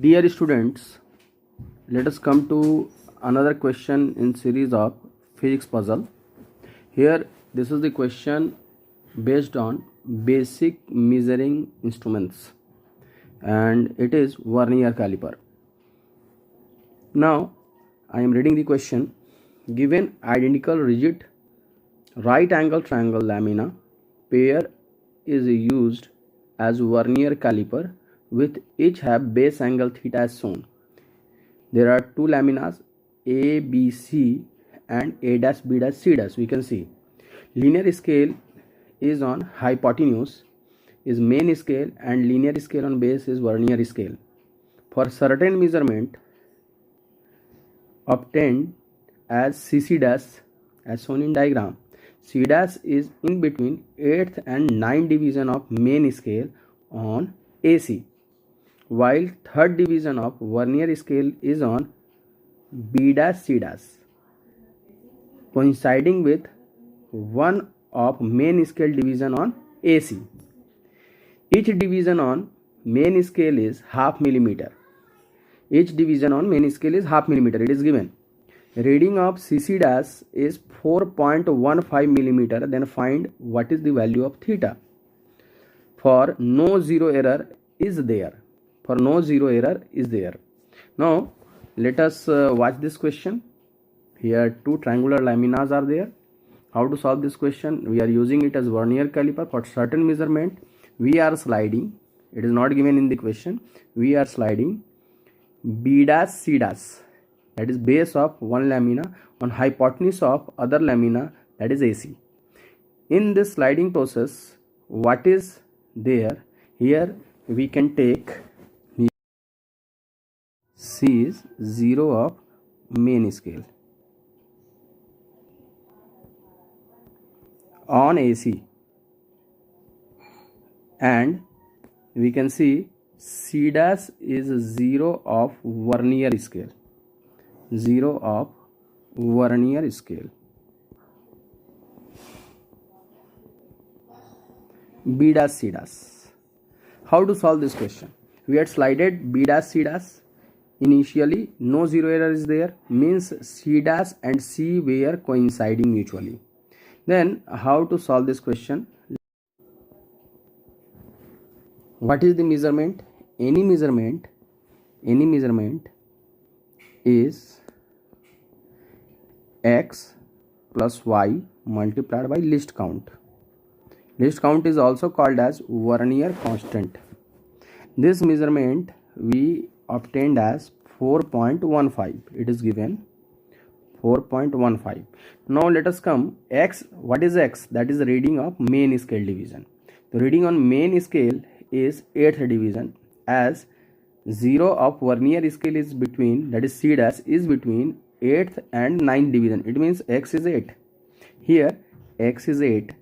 Dear students, let us come to another question in series of physics puzzle. Here this is the question based on basic measuring instruments and it is vernier caliper. Now I am reading the question. Given identical rigid right angle triangle lamina pair is used as vernier caliper with each have base angle theta as shown. There are two laminas A, B, C and A dash, B dash, C dash. We can see linear scale is on hypotenuse is main scale and linear scale on base is vernier scale. For certain measurement obtained as CC dash as shown in diagram, C dash is in between 8th and 9th division of main scale on AC, while 3rd division of vernier scale is on B dash C dash, coinciding with one of main scale division on AC. Each division on main scale is half millimeter. Each division on main scale is half millimeter. It is given. Reading of CC dash is 4.15 millimeter. Then find what is the value of theta. For no zero error is there. For no zero error is there. Now let us watch this question. Here two triangular laminas are there. How to solve this question? We are using it as vernier caliper. For certain measurement we are sliding. It is not given in the question. We are sliding B dash C dash, that is base of one lamina on hypotenuse of other lamina, that is AC. In this sliding process, what is there? Here we can take C is 0 of main scale on AC, and we can see C dash is 0 of vernier scale, 0 of vernier scale. B dash C dash. How to solve this question? We had slided B dash C dash. Initially no zero error is there, means C dash and C were coinciding mutually. Then how to solve this question? What is the measurement? Any measurement is x plus y multiplied by least count. Least count is also called as vernier constant. This measurement we obtained as 4.15. It is given 4.15. Now let us come x. What is x? That is the reading of main scale division. The reading on main scale is 8th division, as 0 of vernier scale is between, that is C dash is between 8th and 9th division. It means x is 8. Here x is 8.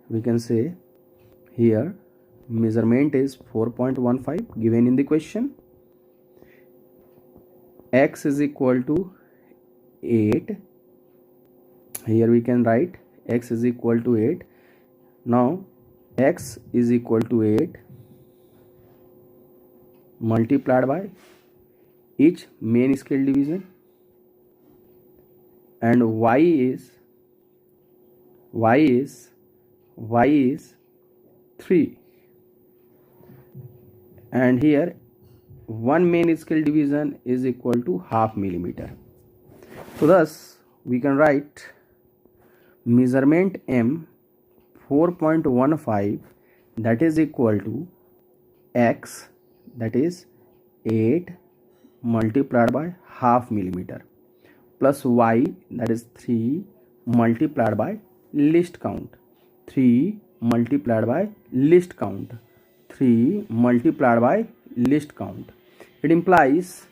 We can say here measurement is 4.15 given in the question. X is equal to 8. Here we can write x is equal to 8. Now x is equal to 8 multiplied by each main scale division, and y is 3, and here one main scale division is equal to half millimeter. So thus we can write measurement M 4.15, that is equal to x, that is 8 multiplied by half millimeter, plus y, that is 3 multiplied by least count, 3 multiplied by least count, 3 multiplied by least count. It implies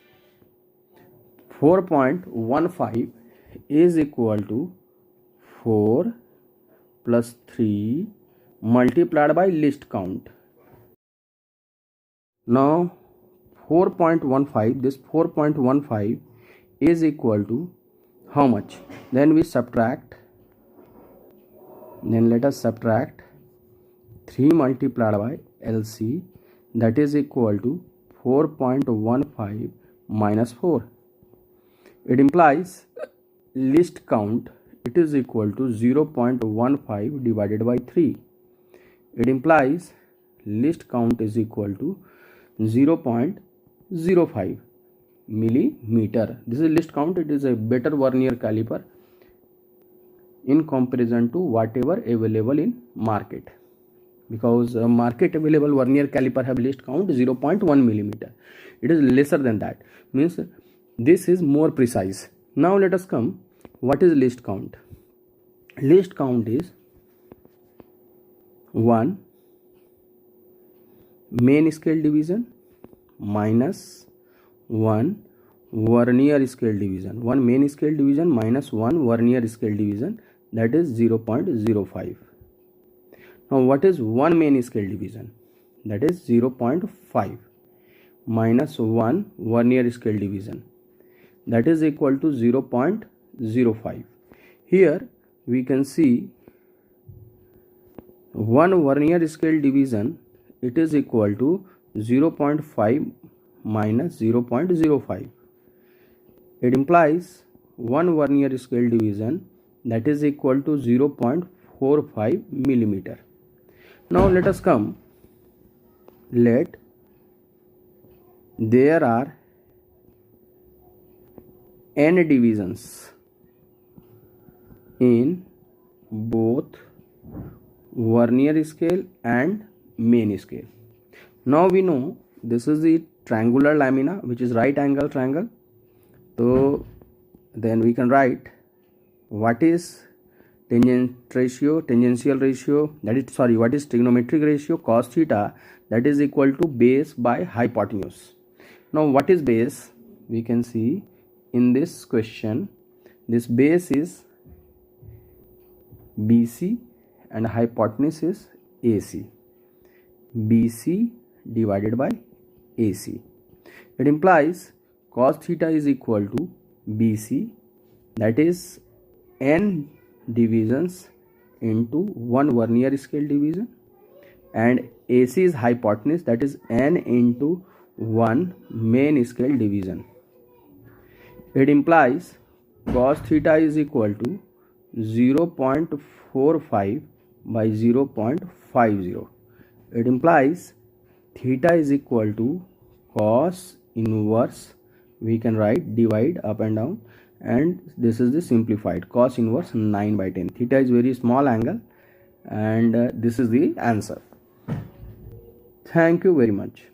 4.15 is equal to 4 plus 3 multiplied by least count. Now 4.15, this 4.15 is equal to how much? Then we subtract, then let us subtract 3 multiplied by LC, that is equal to 4.15 minus 4. It implies least count, it is equal to 0.15 divided by 3. It implies least count is equal to 0.05 millimeter. This is least count. It is a better vernier caliper in comparison to whatever available in market, because market available vernier caliper have least count 0.1 millimeter. It is lesser than that, means this is more precise. Now let us come, what is least count? Least count is 1 main scale division minus 1 vernier scale division. 1 main scale division minus 1 vernier scale division, that is 0.05. Now what is 1 main scale division? That is 0.5 minus 1 vernier scale division, that is equal to 0.05. Here we can see 1 vernier scale division, it is equal to 0.5 minus 0.05. It implies 1 vernier scale division, that is equal to 0.45 millimeter. Now let us come, let there are n divisions in both vernier scale and main scale. Now we know this is the triangular lamina, which is right angle triangle. So then we can write what is tangential ratio, that is what is trigonometric ratio cos theta, that is equal to base by hypotenuse. Now what is base? We can see in this question, this base is BC and hypotenuse is AC. BC divided by AC. It implies cos theta is equal to BC, that is n divisions into 1 vernier scale division, and AC is hypotenuse, that is n into 1 main scale division. It implies cos theta is equal to 0.45 by 0.50. It implies theta is equal to cos inverse, we can write divide up and down, and this is the simplified cos inverse 9 by 10. Theta is very small angle, and this is the answer. Thank you very much.